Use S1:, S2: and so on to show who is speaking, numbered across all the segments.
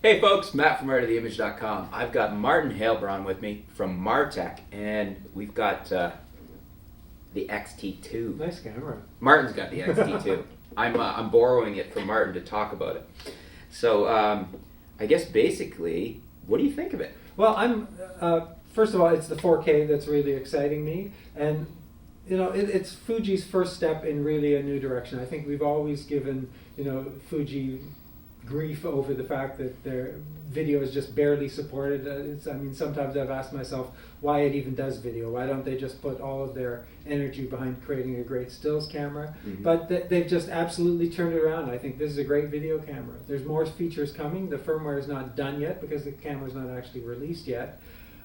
S1: Hey folks, Matt from artoftheimage.com. I've got Maarten Heilbron with me from Martech, and we've got the X-T2.
S2: Nice camera.
S1: Maarten's got the X-T2. I'm borrowing it from Maarten to talk about it. So I guess basically, what do you think of it?
S2: Well, first of all, it's the 4K that's really exciting me, and you know, it's Fuji's first step in really a new direction. I think we've always given, you know, Fuji grief over the fact that their video is just barely supported. I mean, sometimes I've asked myself why it even does video. Why don't they just put all of their energy behind creating a great stills camera? Mm-hmm. But they've just absolutely turned it around. I think this is a great video camera. There's more features coming. The firmware is not done yet because the camera's not actually released yet.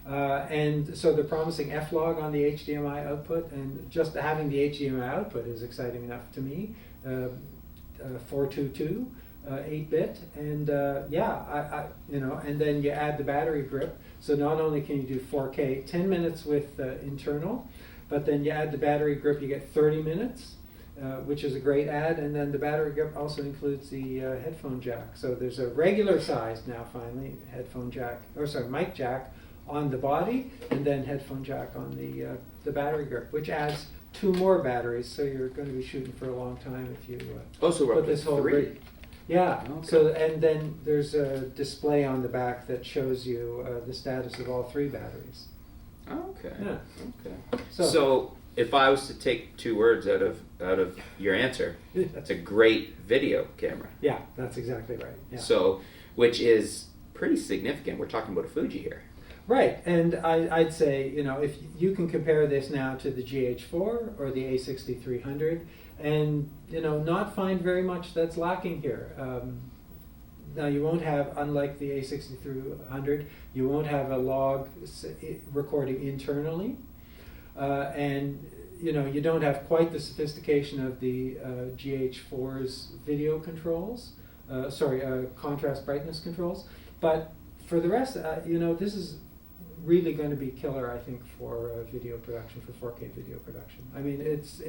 S2: And so they're promising F-Log on the HDMI output, and just having the HDMI output is exciting enough to me. 422. 8-bit, and you know, and then you add the battery grip. So not only can you do 4K, 10 minutes with internal, but then you add the battery grip, you get 30 minutes, which is a great add. And then the battery grip also includes the headphone jack. So there's a regular size now, finally, headphone jack, or sorry, mic jack on the body, and then headphone jack on the battery grip, which adds 2 more batteries. So you're going to be shooting for a long time if you
S1: put this whole
S2: 3. Yeah, okay. So and then there's a display on the back that shows you the status of all 3 batteries.
S1: Okay.
S2: Yeah.
S1: Okay. So if I was to take 2 words out of your answer, that's a great video camera.
S2: Yeah, that's exactly right. Yeah.
S1: So, which is pretty significant. We're talking about a Fuji here.
S2: Right, and I'd say, you know, if you can compare this now to the GH4 or the A6300, and you know, not find very much that's lacking here. Now you won't have, unlike the A6300, you won't have a log recording internally, and you know, you don't have quite the sophistication of the GH4's video controls, contrast brightness controls. But for the rest, you know, this is really going to be killer, I think, for video production, for 4K video production. I mean, it's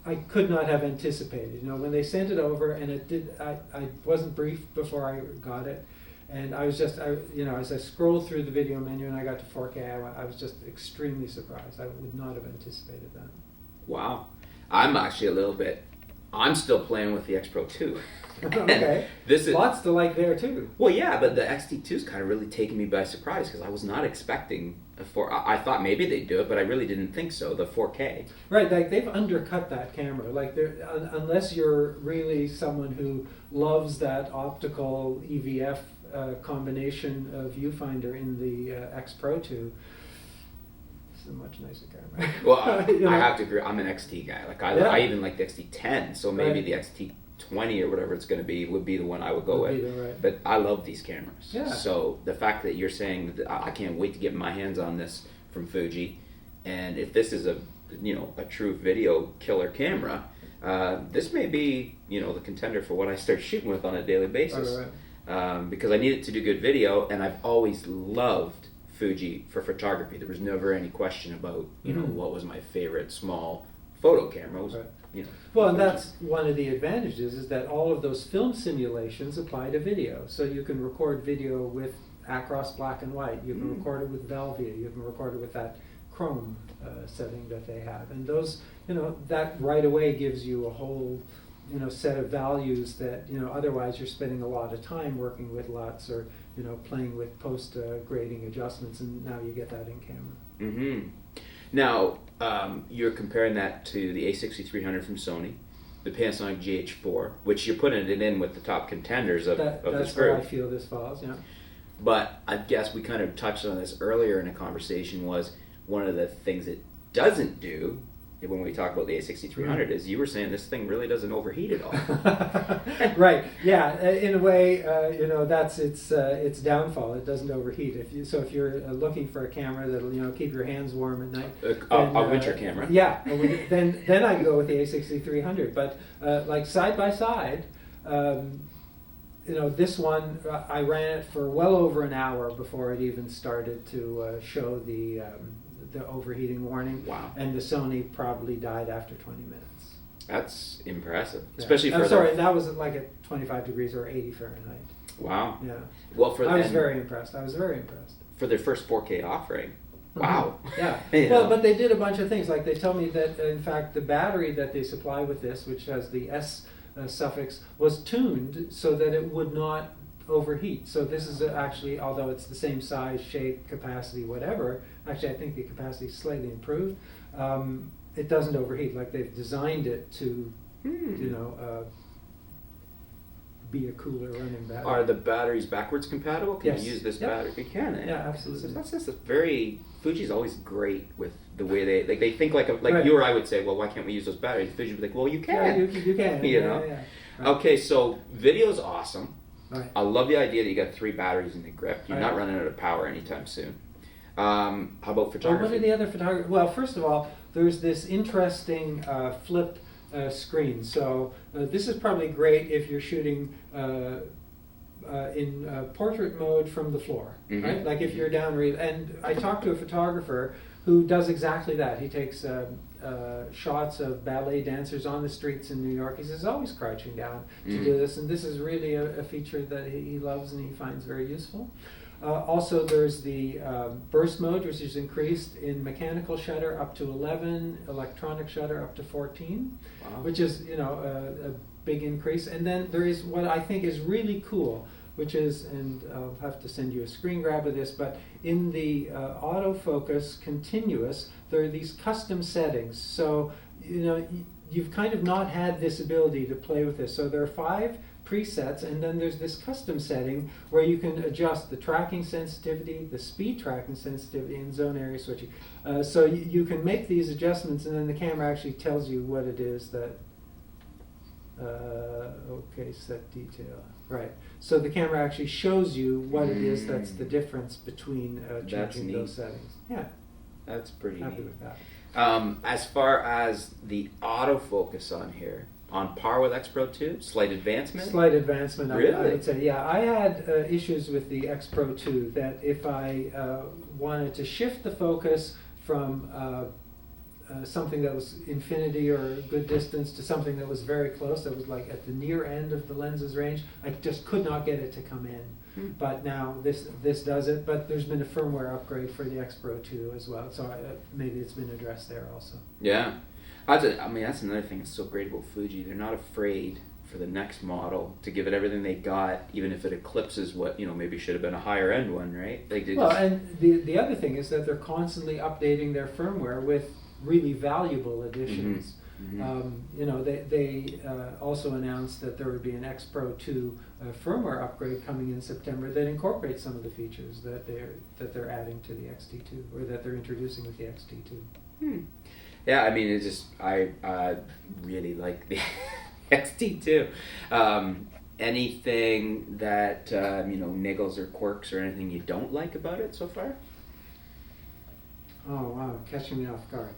S2: I could not have anticipated. You know, when they sent it over, and it did, I wasn't briefed before I got it, and I was just, you know, as I scrolled through the video menu and I got to 4K, I was just extremely surprised. I would not have anticipated that.
S1: Wow. I'm actually I'm still playing with the X Pro 2.
S2: Okay.
S1: This is
S2: lots to like there too.
S1: Well, yeah, but the X-T2's kind of really taken me by surprise because I was not expecting I thought maybe they'd do it, but I really didn't think so. The 4K.
S2: Right, like they've undercut that camera. Like unless you're really someone who loves that optical EVF combination viewfinder in the X Pro 2. A much nicer camera.
S1: Well,
S2: you know?
S1: I have to agree. I'm an XT guy. Like I even like the XT10. So maybe the XT20 or whatever it's going to be would be the one I would go with.
S2: Right.
S1: But I love these cameras.
S2: Yeah.
S1: So the fact that you're saying that I can't wait to get my hands on this from Fuji, and if this is a true video killer camera, this may be the contender for what I start shooting with on a daily basis.
S2: Right.
S1: Because I need it to do good video, and I've always loved Fuji for photography. There was never any question about what was my favorite small photo camera. It was,
S2: well, and that's one of the advantages, is that all of those film simulations apply to video. So you can record video with Acros black and white. You can record it with Velvia. You can record it with that chrome setting that they have. And those, that right away gives you a whole set of values that otherwise you're spending a lot of time working with LUTs or playing with post grading adjustments, and now you get that in camera.
S1: Mm-hmm. Now you're comparing that to the A6300 from Sony, the Panasonic GH4, which you're putting it in with the top contenders of this group.
S2: That's where I feel this falls. Yeah.
S1: But I guess we kind of touched on this earlier in a conversation. Was one of the things it doesn't do when we talk about the A6300 is you were saying this thing really doesn't overheat at all.
S2: Right. Yeah. In a way, that's its downfall. It doesn't overheat. If you're looking for a camera that'll keep your hands warm at night,
S1: a winter camera.
S2: Yeah. Then I go with the A6300. But like side by side, this one I ran it for well over an hour before it even started to show the overheating warning.
S1: Wow.
S2: And the Sony probably died after 20 minutes.
S1: That's impressive.
S2: Yeah.
S1: Especially for
S2: I'm sorry, that was like at 25 degrees or 80 Fahrenheit.
S1: Wow.
S2: Yeah.
S1: Well,
S2: I was very impressed.
S1: For their first 4K offering. Wow.
S2: Yeah.
S1: You
S2: Well,
S1: know.
S2: but they did a bunch of things. Like they tell me that, in fact, the battery that they supply with this, which has the S suffix, was tuned so that it would not overheat. So this is actually, although it's the same size, shape, capacity, whatever, actually I think the capacity is slightly improved, it doesn't overheat. Like they've designed it to, you know, be a cooler running battery.
S1: Are the batteries backwards compatible? Can
S2: Yes.
S1: you use this
S2: Yep.
S1: battery? You can, eh?
S2: Yeah, absolutely.
S1: So that's just a very, Fuji's always great with the way they think like
S2: Right.
S1: you or I would say, well, why can't we use those batteries? Fuji would be like, well, you
S2: Yeah,
S1: can.
S2: you can.
S1: You
S2: yeah,
S1: know?
S2: yeah. Right.
S1: Okay, so video's awesome.
S2: Right.
S1: I love the idea that you got 3 batteries in the grip. You're
S2: Right.
S1: not running out of power anytime soon. How about photography?
S2: Well, what are the other photography? Well, first of all, there's this interesting flip screen. So this is probably great if you're shooting in portrait mode from the floor,
S1: Mhm.
S2: right? Like if you're down, and I talked to a photographer who does exactly that. He takes shots of ballet dancers on the streets in New York. He says always crouching down to do this, and this is really a feature that he loves and he finds very useful. Also, there's the burst mode, which is increased in mechanical shutter up to 11, electronic shutter up to 14,
S1: Wow.
S2: which is, you know, a big increase. And then there is what I think is really cool, which is, and I'll have to send you a screen grab of this, but in the autofocus continuous, there are these custom settings. So, you know, you've kind of not had this ability to play with this. So there are 5 presets, and then there's this custom setting where you can adjust the tracking sensitivity, the speed tracking sensitivity, and zone area switching. So you can make these adjustments, and then the camera actually tells you what it is that. Okay, set detail. Right. So the camera actually shows you what it is that's the difference between changing those settings. Yeah.
S1: That's pretty
S2: Happy
S1: neat.
S2: with that.
S1: As far as the autofocus on here, on par with X Pro 2, slight advancement?
S2: Slight advancement, I
S1: Really?
S2: would say. Yeah, I had issues with the X Pro 2 that if I wanted to shift the focus from something that was infinity or a good distance to something that was very close, that was like at the near end of the lens's range, I just could not get it to come in. But now this does it, but there's been a firmware upgrade for the X Pro 2 as well, so maybe it's been addressed there also.
S1: Yeah. I mean, that's another thing that's so great about Fuji. They're not afraid for the next model to give it everything they got, even if it eclipses what, you know, maybe should have been a higher end one, right? Like they
S2: Well,
S1: just,
S2: and the other thing is that they're constantly updating their firmware with really valuable additions. You know, they also announced that there would be an X Pro 2 firmware upgrade coming in September that incorporates some of the features that they're adding to the X-T2, or that they're introducing with the X-T2.
S1: Yeah, I mean, it's just, I really like the X-T2. Anything that, you know, niggles or quirks or anything you don't like about it so far?
S2: Oh wow, catching me off guard.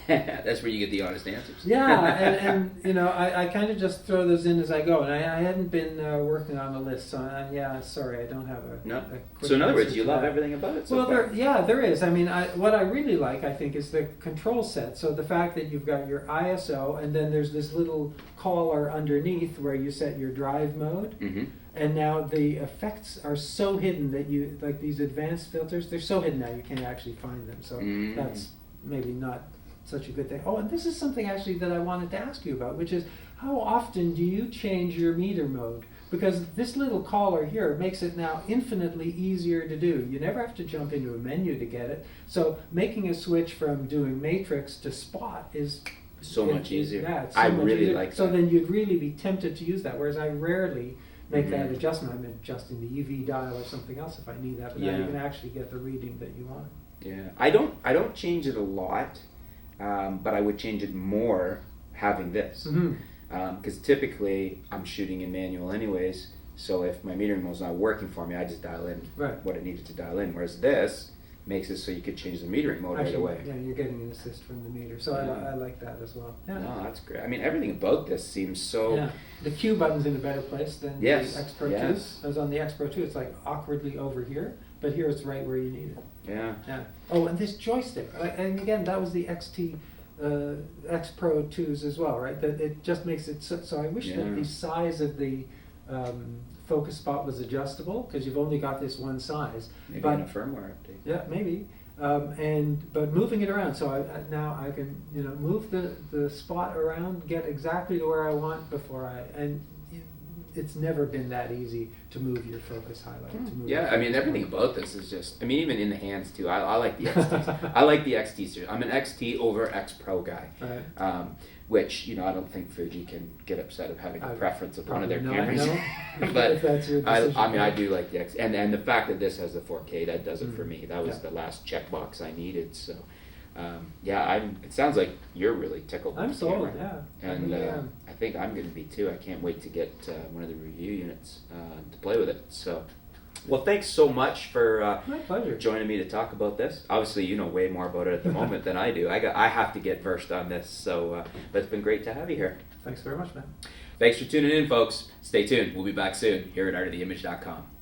S1: That's where you get the honest answers.
S2: Yeah, and you know, I kind of just throw those in as I go, and I hadn't been working on a list, so yeah, sorry, I don't have a.
S1: No.
S2: A quick
S1: So in other
S2: answer
S1: words, you
S2: to
S1: love
S2: that.
S1: everything about it so
S2: Well,
S1: far.
S2: there is. I mean, what I really like, I think, is the control set. So the fact that you've got your ISO, and then there's this little collar underneath where you set your drive mode.
S1: Mm-hmm.
S2: And now the effects are so hidden that you, like these advanced filters, they're so hidden now you can't actually find them. So that's maybe not such a good thing. Oh, and this is something actually that I wanted to ask you about, which is how often do you change your meter mode? Because this little collar here makes it now infinitely easier to do. You never have to jump into a menu to get it. So making a switch from doing matrix to spot is
S1: So much easier.
S2: Yeah, it's so
S1: I
S2: much
S1: really
S2: easier.
S1: like
S2: So
S1: that.
S2: then you'd really be tempted to use that, whereas I rarely make that
S1: Mhm.
S2: adjustment. I'm adjusting the UV dial or something else if I need that, but now
S1: Yeah.
S2: you can actually get the reading that you want.
S1: Yeah, I don't change it a lot, but I would change it more having this. Because typically I'm shooting in manual anyways, so if my metering mode's not working for me, I just dial in
S2: Right.
S1: what it needed to dial in. Whereas this makes it so you could change the metering mode
S2: Actually,
S1: right away.
S2: yeah, you're getting an assist from the meter, so
S1: Yeah.
S2: I like that as well. Yeah.
S1: No, that's great. I mean, everything about this seems so.
S2: Yeah. The Q button's in a better place than
S1: Yes,
S2: the X Pro
S1: yes.
S2: 2. I was on the X Pro 2, it's like awkwardly over here, but here it's right where you need it.
S1: Yeah.
S2: Yeah. Oh, and this joystick, and again, that was the X Pro 2s as well, right? That it just makes it so I wish
S1: Yeah.
S2: that the size of the focus spot was adjustable, because you've only got this one size.
S1: Maybe
S2: But
S1: in a firmware update.
S2: yeah, maybe. But moving it around, so now I can move the spot around, get exactly to where I want it's never been that easy to move your focus highlight. To move
S1: Yeah, I mean, everything about this is just, I mean, even in the hands too, I like the XTs. I like the XT series. I'm an XT over X Pro guy.
S2: Right.
S1: Which, I don't think Fuji can get upset of having a preference of one of their
S2: No,
S1: cameras.
S2: no.
S1: But
S2: If that's your decision.
S1: I do like the X, and the fact that this has the 4K, that does it for me. That was the last checkbox I needed. So, it sounds like you're really tickled with
S2: I'm
S1: the
S2: sold,
S1: camera.
S2: yeah.
S1: And
S2: I really
S1: I think I'm going to be too. I can't wait to get one of the review units to play with it. So, well, thanks so much for
S2: My pleasure.
S1: joining me to talk about this. Obviously, you know way more about it at the moment than I do. I have to get versed on this. So, but it's been great to have you here.
S2: Thanks very much, man.
S1: Thanks for tuning in, folks. Stay tuned. We'll be back soon here at artoftheimage.com.